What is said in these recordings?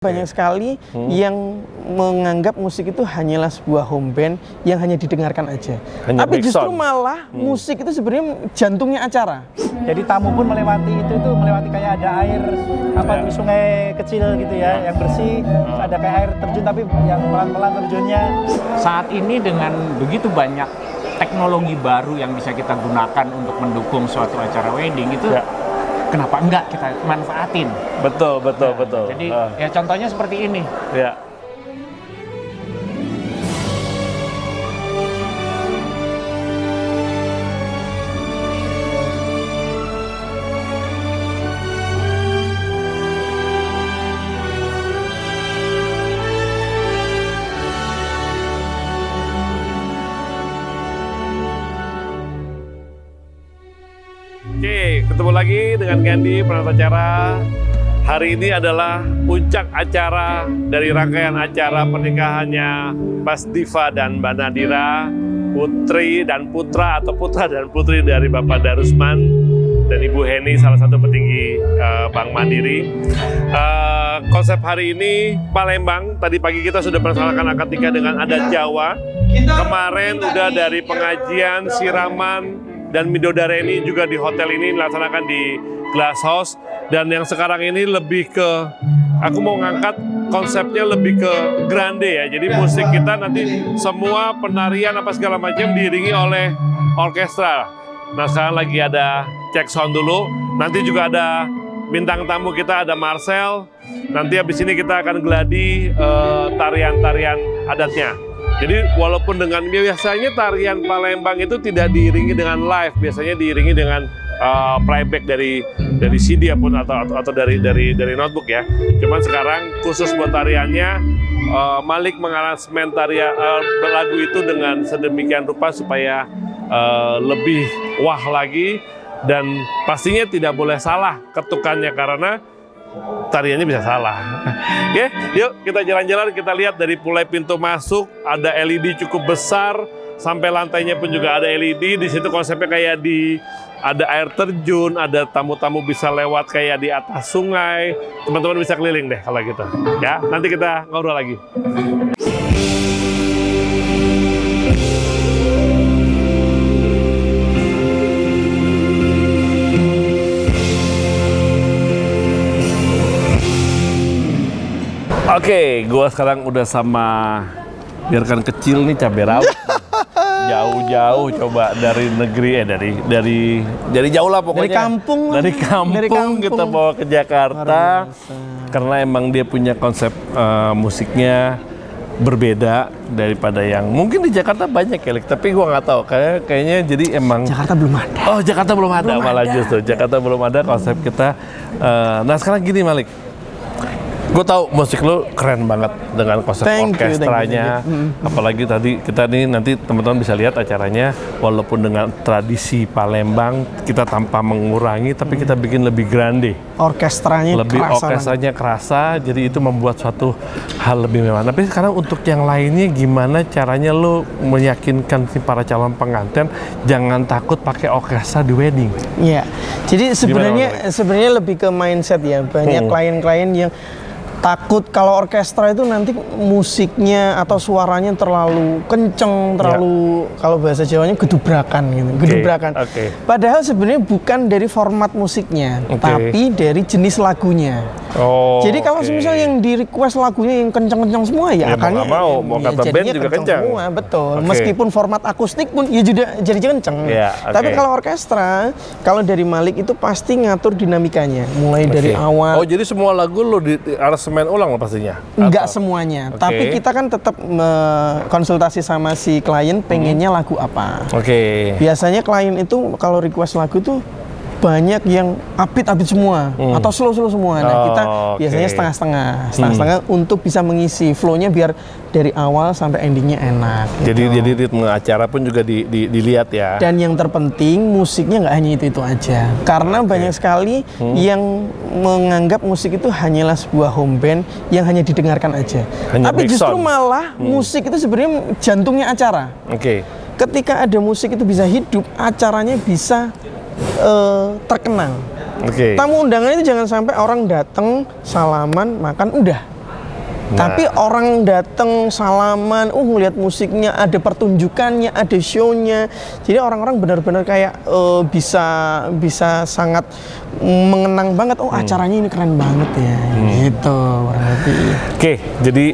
Banyak sekali yang menganggap musik itu hanyalah sebuah home band yang hanya didengarkan aja. Tapi justru malah musik itu sebenarnya jantungnya acara. Jadi tamu pun melewati itu melewati kayak ada air di sungai kecil gitu ya, yang bersih, ada kayak air terjun tapi yang pelan-pelan terjunnya. Saat ini dengan begitu banyak teknologi baru yang bisa kita gunakan untuk mendukung suatu acara wedding itu, kenapa enggak kita manfaatin? Betul. Jadi ya contohnya seperti ini. Ya. Oke, ketemu lagi dengan Candy, penata acara. Hari ini adalah puncak acara dari rangkaian acara pernikahannya Mas Diva dan Mbak Nadira, putri dan putra atau putra dan putri dari Bapak Darusman dan Ibu Heni, salah satu petinggi Bank Mandiri. Konsep hari ini Palembang. Tadi pagi kita sudah melaksanakan akad nikah dengan adat Jawa. Kemarin udah dari pengajian, siraman, dan midodareni juga di hotel ini dilaksanakan di Glass House. Dan yang sekarang ini lebih ke, aku mau ngangkat konsepnya lebih ke grande ya. Jadi musik kita nanti semua penarian apa segala macam diiringi oleh orkestra. Nah sekarang lagi ada cek sound dulu. Nanti juga ada bintang tamu kita, ada Marcel. Nanti habis ini kita akan geladi tarian-tarian adatnya. Jadi walaupun dengan biasanya tarian Palembang itu tidak diiringi dengan live, biasanya diiringi dengan playback dari CD atau dari notebook ya. Cuman sekarang khusus buat tariannya, Malik mengaransemen tarian lagu itu dengan sedemikian rupa supaya lebih wah lagi, dan pastinya tidak boleh salah ketukannya karena tariannya bisa salah. Oke, yuk kita jalan-jalan, kita lihat dari mulai pintu masuk ada LED cukup besar sampai lantainya pun juga ada LED. Di situ konsepnya kayak ada air terjun, ada tamu-tamu bisa lewat kayak di atas sungai. Teman-teman bisa keliling deh kalau gitu. Ya, nanti kita ngobrol lagi. Oke, gua sekarang udah sama biarkan kecil nih cabai rawit. Jauh-jauh coba dari negeri dari jauh lah pokoknya. Dari kampung kita bawa ke Jakarta karena emang dia punya konsep musiknya berbeda daripada yang mungkin di Jakarta banyak ya, tapi gua nggak tahu kayaknya jadi emang Jakarta belum ada. Oh, Jakarta belum ada malah justru. Jakarta belum ada konsep kita. Nah, sekarang gini Malik. Gue tahu musik lo keren banget dengan konsep orkestranya. Apalagi tadi kita nih nanti teman-teman bisa lihat acaranya, walaupun dengan tradisi Palembang kita tanpa mengurangi, tapi kita bikin lebih grande. Orkestranya kerasa, jadi itu membuat suatu hal lebih mewah. Tapi sekarang untuk yang lainnya gimana caranya lo meyakinkan si para calon pengantin jangan takut pakai orkestra di wedding? Iya. Jadi sebenarnya lebih ke mindset ya. Banyak klien-klien yang takut kalau orkestra itu nanti musiknya atau suaranya terlalu kenceng, kalau bahasa Jawanya gedubrakan gitu, gedubrakan. Padahal sebenarnya bukan dari format musiknya, tapi dari jenis lagunya. Jadi kalau misal yang di request lagunya yang kenceng-kenceng semua ya akannya mau kata band juga kenceng semua, betul. Meskipun format akustik pun ya juga jadi kenceng. Tapi kalau orkestra, kalau dari Malik itu pasti ngatur dinamikanya, mulai dari awal. Oh, jadi semua lagu lo di main ulang pastinya? Enggak semuanya, tapi kita kan tetap konsultasi sama si klien pengennya lagu apa. Biasanya klien itu kalau request lagu itu banyak yang upbeat semua atau slow semua. Nah, kita biasanya setengah-setengah untuk bisa mengisi flow-nya biar dari awal sampai endingnya enak. Jadi ritme acara pun juga dilihat ya. Dan yang terpenting musiknya nggak hanya itu aja. Karena banyak sekali yang menganggap musik itu hanyalah sebuah home band yang hanya didengarkan aja. Tapi justru malah musik itu sebenarnya jantungnya acara. Ketika ada musik itu bisa hidup, acaranya bisa terkenang. Tamu undangan itu jangan sampai orang datang, salaman, makan, udah. Tapi orang datang salaman, ngelihat musiknya, ada pertunjukannya, ada show-nya. Jadi orang-orang benar-benar kayak bisa sangat mengenang banget. Acaranya ini keren banget ya, gitu berarti. Oke, jadi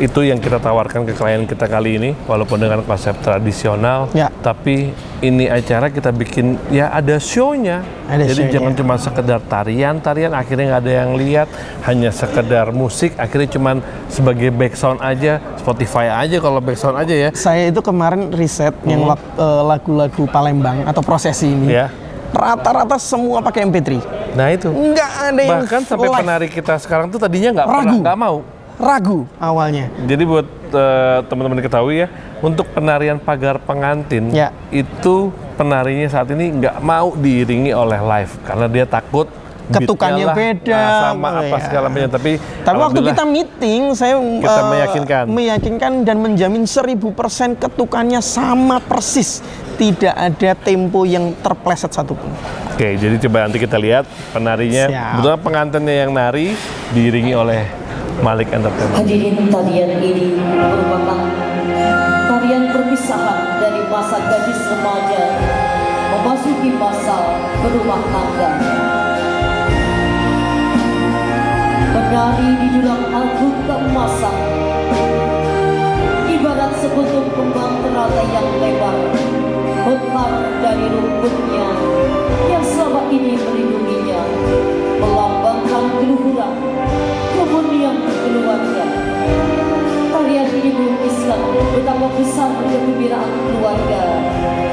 itu yang kita tawarkan ke klien kita kali ini, walaupun dengan konsep tradisional, tapi ini acara kita bikin ya ada show-nya. Jadi jangan cuma sekedar tarian akhirnya nggak ada yang lihat, hanya sekedar musik akhirnya cuma sebagai background aja, Spotify aja kalau background aja ya. Saya itu kemarin riset yang lagu-lagu Palembang atau prosesi ini. Rata-rata semua pakai MP3. Nah itu. Nggak ada yang bahkan sampai live. Penari kita sekarang tuh tadinya nggak mau. Ragu awalnya. Jadi buat teman-teman ketahui ya, untuk penarian pagar pengantin itu penarinya saat ini nggak mau diiringi oleh live karena dia takut ketukannya beda sama apa segala macam. Tapi waktu kita meeting saya meyakinkan dan menjamin 1000% ketukannya sama persis, tidak ada tempo yang terpleset satupun. Oke, jadi coba nanti kita lihat penarinya, betul pengantinnya yang nari diiringi oleh Malik Entertainment. Hadirin, tarian ini merupakan tarian perpisahan dari masa gadis remaja memasuki masa berumah tangga. Menari di dulang agung keemasan, ibarat sebutuh kembang teratai yang lebar, mekar dari rumputnya yang selama ini melindunginya, melambangkan keluhuran kemudian keluarga. Tarian ini melukiskan betapa besar kegembiraan keluarga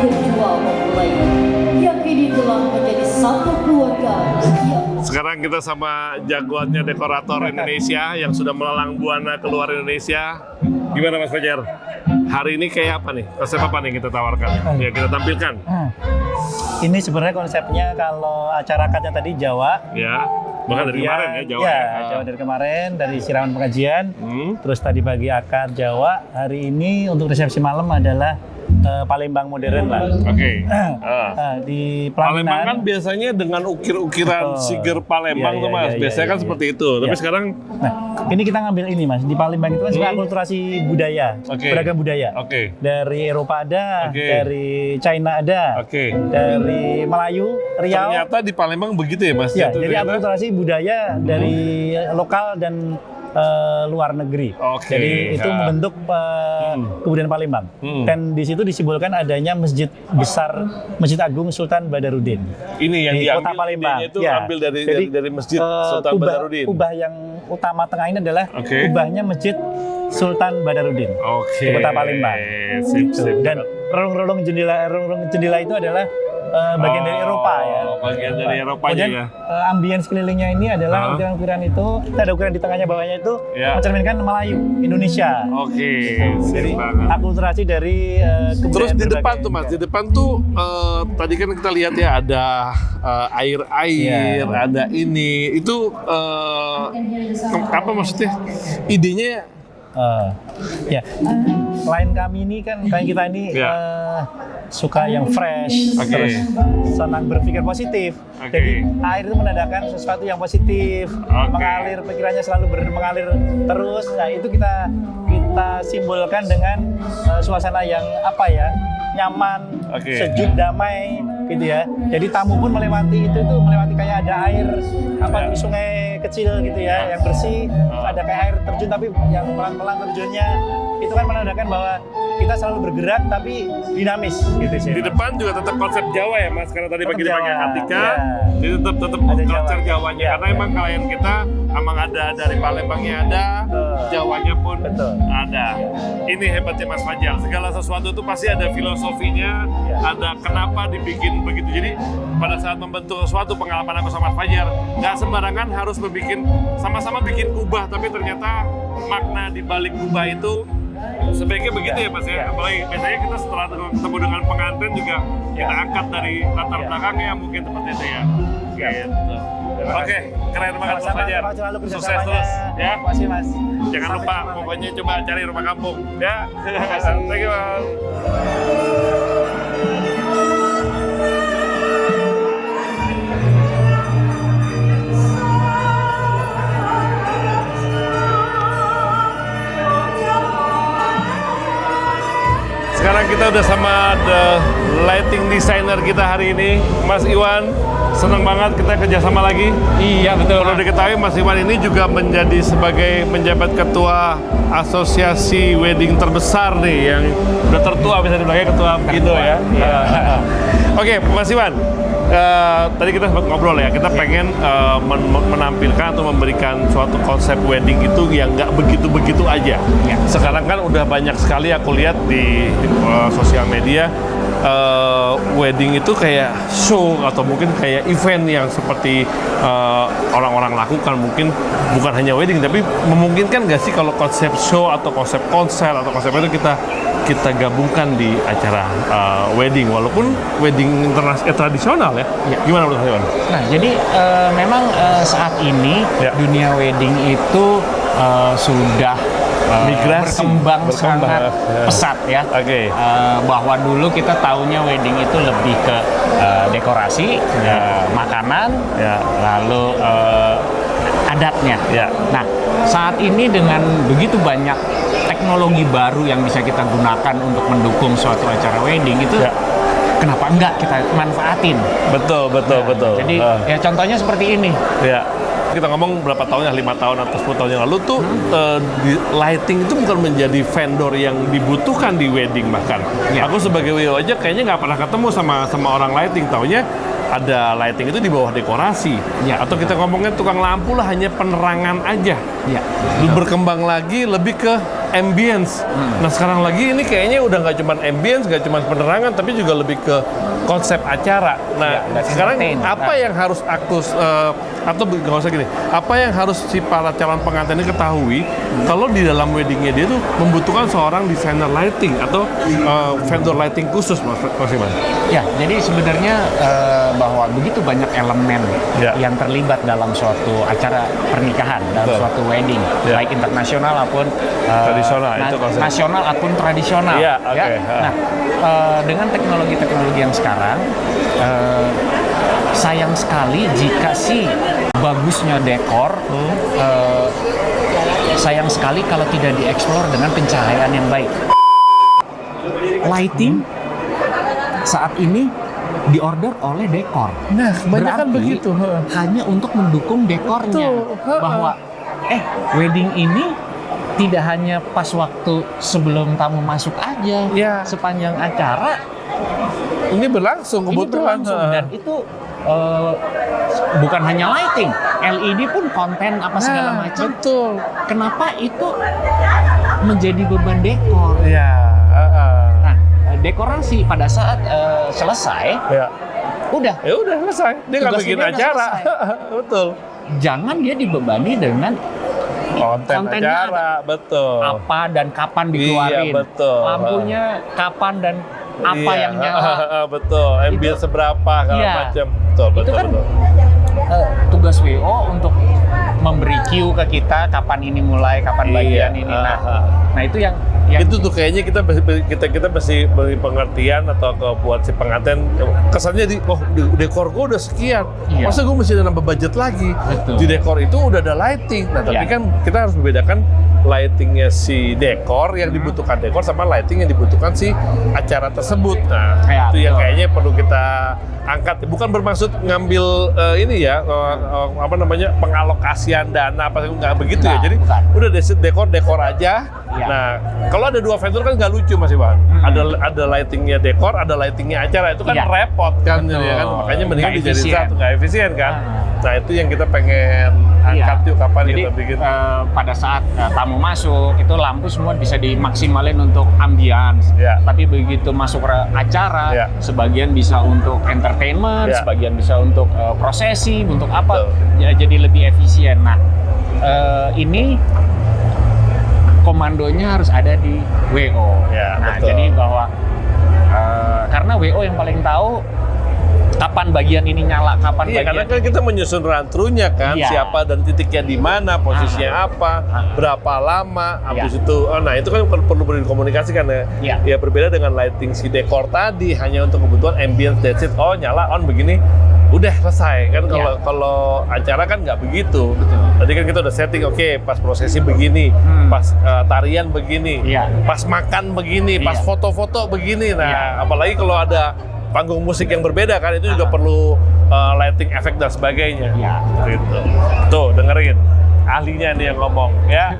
kedua mempelai yang kini telah menjadi satu keluarga. Sekarang kita sama jagoannya dekorator Indonesia yang sudah melalang buana keluar Indonesia. Gimana Mas Fajar? Hari ini kayak apa nih? Konsep apa nih kita tawarkan? Ya kita tampilkan. Ini sebenarnya konsepnya kalau acara akadnya tadi Jawa. Ya. Bahkan dari kemarin ya Jawa. Jawa dari kemarin, dari siraman pengajian. Terus tadi pagi akad Jawa. Hari ini untuk resepsi malam adalah Palembang modern lah. Oke. Di Palembang kan biasanya dengan ukir-ukiran siger Palembang tuh Mas. Biasanya kan seperti itu. Tapi sekarang ini kita ngambil ini Mas. Di Palembang itu kan sebenarnya akulturasi budaya, beragam budaya. Dari Eropa ada, dari China ada, dari Melayu, Riau. Ternyata di Palembang begitu ya Mas? Ya, jadi akulturasi budaya dari lokal dan luar negeri. Jadi itu membentuk kebudayaan Palembang. Dan di situ disimbolkan adanya masjid besar, Masjid Agung Sultan Badarudin. Ini yang di diambil, kota Palembang. Itu ambil dari Masjid Sultan Badarudin. Ubah yang utama tengah ini adalah ubahnya Masjid Sultan Badarudin di kota Palembang. Dan relung-relung jendela itu adalah bagian dari Eropa ya. Bagian dari Eropa ya. Ambience sekelilingnya ini adalah ukiran-ukiran itu, ada ukiran di tengahnya bawahnya itu mencerminkan Melayu Indonesia. Jadi akulturasi dari terus di depan tuh Mas, di depan tuh tadi kan kita lihat ya ada air, ada ini. Itu apa maksudnya? Idenya ya, klien kami ini kan klien kita ini suka yang fresh, terus senang berpikir positif. Jadi air itu menandakan sesuatu yang positif, mengalir, pikirannya selalu mengalir terus. Nah itu kita simbolkan dengan suasana yang nyaman, sejuk, damai, gitu ya. Jadi tamu pun melewati kayak ada air di sungai kecil gitu ya, yang bersih, ada kayak air terjun tapi yang pelan-pelan terjunnya. Itu kan menandakan bahwa kita selalu bergerak tapi dinamis gitu sih. Di depan juga tetap konsep Jawa ya Mas, karena tadi pagi dipakai Atika, jadi tetap konsep Jawanya. Karena emang klien kita emang ada dari Palembangnya ada, Jawanya pun ada. Ini hebatnya Mas Fajar, segala sesuatu itu pasti ada filosofinya, ada kenapa dibikin begitu. Jadi pada saat membentuk sesuatu, pengalaman aku sama Mas Fajar, nggak sembarangan harus sama-sama bikin kubah, tapi ternyata makna di balik kubah itu sebaiknya begitu ya Mas ya. Apalagi biasanya kita setelah ketemu dengan pengantin juga kita angkat dari latar belakangnya mungkin seperti itu ya. Gitu. Oke, keren banget Mas Fajar. Sukses terus ya. Terima kasih Mas. Jangan lupa pokoknya coba cari rumah kampung ya. Thank you Mas. sekarang kita udah sama the lighting designer kita hari ini, Mas Iwan. Senang banget kita kerjasama lagi. Iya betul. Perlu diketahui Mas Iwan ini juga menjadi sebagai penjabat ketua asosiasi wedding terbesar nih, yang udah tertua bisa dibilang ketua begitu ya. Iya. Oke, Mas Iwan. Tadi kita sempat ngobrol ya, kita pengen menampilkan atau memberikan suatu konsep wedding itu yang nggak begitu-begitu aja. Ya. Sekarang kan udah banyak sekali aku lihat di sosial media, wedding itu kayak show atau mungkin kayak event yang seperti orang-orang lakukan. Mungkin bukan hanya wedding, tapi memungkinkan nggak sih kalau konsep show atau konsep konser atau konsep itu kita gabungkan di acara wedding, walaupun wedding tradisional ya. Gimana menurut Iwan? Nah, jadi memang saat ini dunia wedding itu sudah migrasi, berkembang sangat pesat ya. Oke. Bahwa dulu kita taunya wedding itu lebih ke dekorasi, makanan, lalu adatnya. Nah, saat ini dengan begitu banyak teknologi baru yang bisa kita gunakan untuk mendukung suatu acara wedding itu, kenapa enggak kita manfaatin? Betul. Jadi ya contohnya seperti ini. Ya. Kita ngomong berapa tahun ya, 5 tahun atau 10 tahun yang lalu tuh lighting itu bukan menjadi vendor yang dibutuhkan di wedding bahkan. Aku sebagai WO aja kayaknya nggak pernah ketemu sama orang lighting, taunya ada lighting itu di bawah dekorasi. Atau kita ngomongnya tukang lampu lah, hanya penerangan aja. Berkembang lagi lebih ke ambience. Nah sekarang lagi ini kayaknya udah nggak cuma ambience, nggak cuma penerangan, tapi juga lebih ke konsep acara. Nah sekarang apa yang harus atau nggak usah gini, apa yang harus si para calon pengantin ini ketahui kalau di dalam weddingnya dia tuh membutuhkan seorang desainer lighting atau vendor lighting khusus, Mas Iman? Ya, jadi sebenarnya bahwa begitu banyak elemen yang terlibat dalam suatu acara pernikahan, dalam suatu wedding, baik internasional maupun tradisional, itu konsep. Nasional ataupun tradisional. Nah, dengan teknologi-teknologi yang sekarang, sayang sekali jika si bagusnya dekor, sayang sekali kalau tidak dieksplor dengan pencahayaan yang baik. Lighting saat ini diorder oleh dekor. Nah, kebanyakan begitu. Hanya untuk mendukung dekornya. Bahwa wedding ini tidak hanya pas waktu sebelum tamu masuk aja, sepanjang acara ini berlangsung kebetulan. Dan itu bukan hanya lighting, LED pun konten apa segala macam. Betul. Kenapa itu menjadi beban dekor? Nah, dekorasi pada saat selesai, udah selesai. Dia nggak bikin acara. Betul. Jangan dia dibebani dengan kontennya acara, betul. Apa dan kapan dikeluarin, lampunya kapan dan apa yang nyala, betul. Ambience seberapa, segala macam. Itu kan tugas WO untuk memberi cue ke kita kapan ini mulai, kapan bagian ini. Nah itu yang itu tuh kayaknya kita mesti beri pengertian atau buat si pengantin, kesannya dekor gue udah sekian, masa gue mesti nambah budget lagi. Di dekor itu udah ada lighting. Nah tapi kan kita harus membedakan lightingnya si dekor yang dibutuhkan dekor sama lighting yang dibutuhkan si acara tersebut. Nah itu yang kayaknya perlu kita angkat. Bukan bermaksud ngambil ini ya pengalokasian dana apa nggak begitu ya. Jadi udah dekor aja. Nah kalau ada dua vendor kan nggak lucu, Mas Iwan. Ada lightingnya dekor, ada lightingnya acara, itu kan repot kan, ya kan. Makanya mendingan dijadiin satu, nggak efisien kan. Nah itu yang kita pengen angkat yuk kapan. Jadi, kita bikin. Pada saat tamu masuk itu lampu semua bisa dimaksimalin untuk ambience. Tapi begitu masuk acara, sebagian bisa untuk entertainment, sebagian bisa untuk prosesi, untuk apa, jadi lebih efisien. Nah ini komandonya harus ada di WO. Jadi bahwa karena WO yang paling tahu kapan bagian ini nyala, kapan bagian. Karena kan kita menyusun run-through-nya kan, siapa dan titiknya di mana, posisinya apa, berapa lama, habis itu. Nah itu kan perlu dikomunikasikan ya. Ya berbeda dengan lighting si dekor tadi, hanya untuk kebutuhan ambience, that's it. Oh nyala on begini. udah selesai kan. Kalau acara kan nggak begitu. Tadi kan kita udah setting, oke, pas prosesi begini, pas tarian begini, pas makan begini, pas foto-foto begini. Nah, apalagi kalau ada panggung musik yang berbeda kan, itu juga perlu lighting effect dan sebagainya. Gitu. Tuh, dengerin. Ahlinya nih yang ngomong, ya.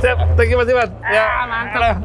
Siap, thank you Mas Iwan. Ya, mantap.